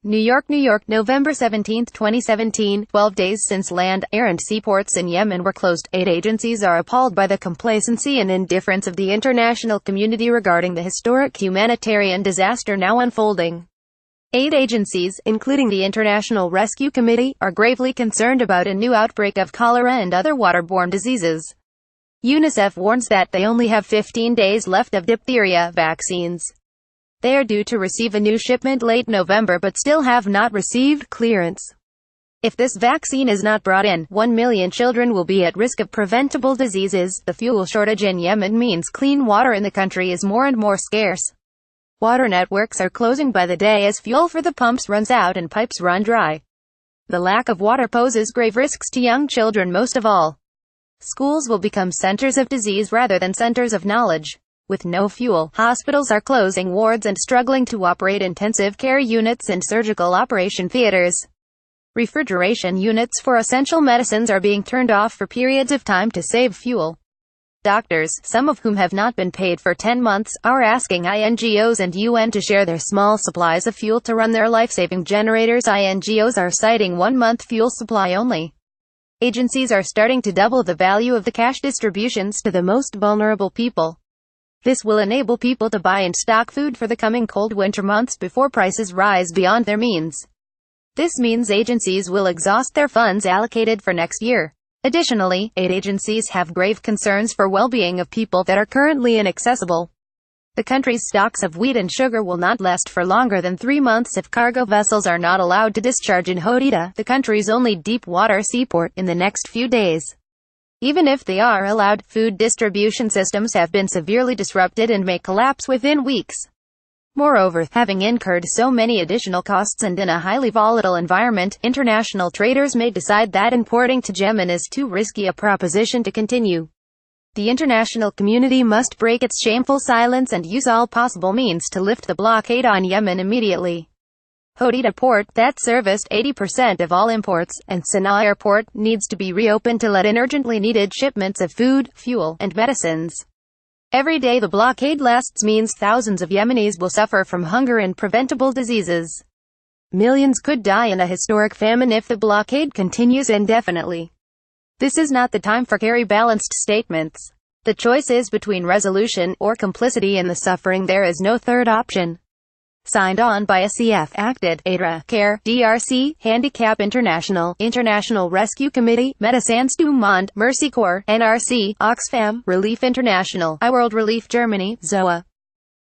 New York, New York, November 17, 2017, 12 days since land, air and seaports in Yemen were closed. Aid agencies are appalled by the complacency and indifference of the international community regarding the historic humanitarian disaster now unfolding. Aid agencies, including the International Rescue Committee, are gravely concerned about a new outbreak of cholera and other waterborne diseases. UNICEF warns that they only have 15 days left of diphtheria vaccines. They are due to receive a new shipment late November but still have not received clearance. If this vaccine is not brought in, 1 million children will be at risk of preventable diseases. The fuel shortage in Yemen means clean water in the country is more and more scarce. Water networks are closing by the day as fuel for the pumps runs out and pipes run dry. The lack of water poses grave risks to young children most of all. Schools will become centers of disease rather than centers of knowledge. With no fuel, hospitals are closing wards and struggling to operate intensive care units and surgical operation theaters. Refrigeration units for essential medicines are being turned off for periods of time to save fuel. Doctors, some of whom have not been paid for 10 months, are asking NGOs and UN to share their small supplies of fuel to run their life-saving generators. NGOs are citing 1 month fuel supply only. Agencies are starting to double the value of the cash distributions to the most vulnerable people. This will enable people to buy and stock food for the coming cold winter months before prices rise beyond their means. This means agencies will exhaust their funds allocated for next year. Additionally, aid agencies have grave concerns for well-being of people that are currently inaccessible. The country's stocks of wheat and sugar will not last for longer than 3 months if cargo vessels are not allowed to discharge in Hodeida, the country's only deep-water seaport, in the next few days. Even if they are allowed, food distribution systems have been severely disrupted and may collapse within weeks. Moreover, having incurred so many additional costs and in a highly volatile environment, international traders may decide that importing to Yemen is too risky a proposition to continue. The international community must break its shameful silence and use all possible means to lift the blockade on Yemen immediately. Hodeida port, that serviced 80% of all imports, and Sana'a airport, needs to be reopened to let in urgently needed shipments of food, fuel, and medicines. Every day the blockade lasts means thousands of Yemenis will suffer from hunger and preventable diseases. Millions could die in a historic famine if the blockade continues indefinitely. This is not the time for carry balanced statements. The choice is between resolution or complicity in the suffering. There is no third option. Signed on by ACF, Acted, ADRA, CARE, DRC, Handicap International, International Rescue Committee, Médecins du Monde, Mercy Corps, NRC, Oxfam, Relief International, iWorld Relief Germany, ZOA.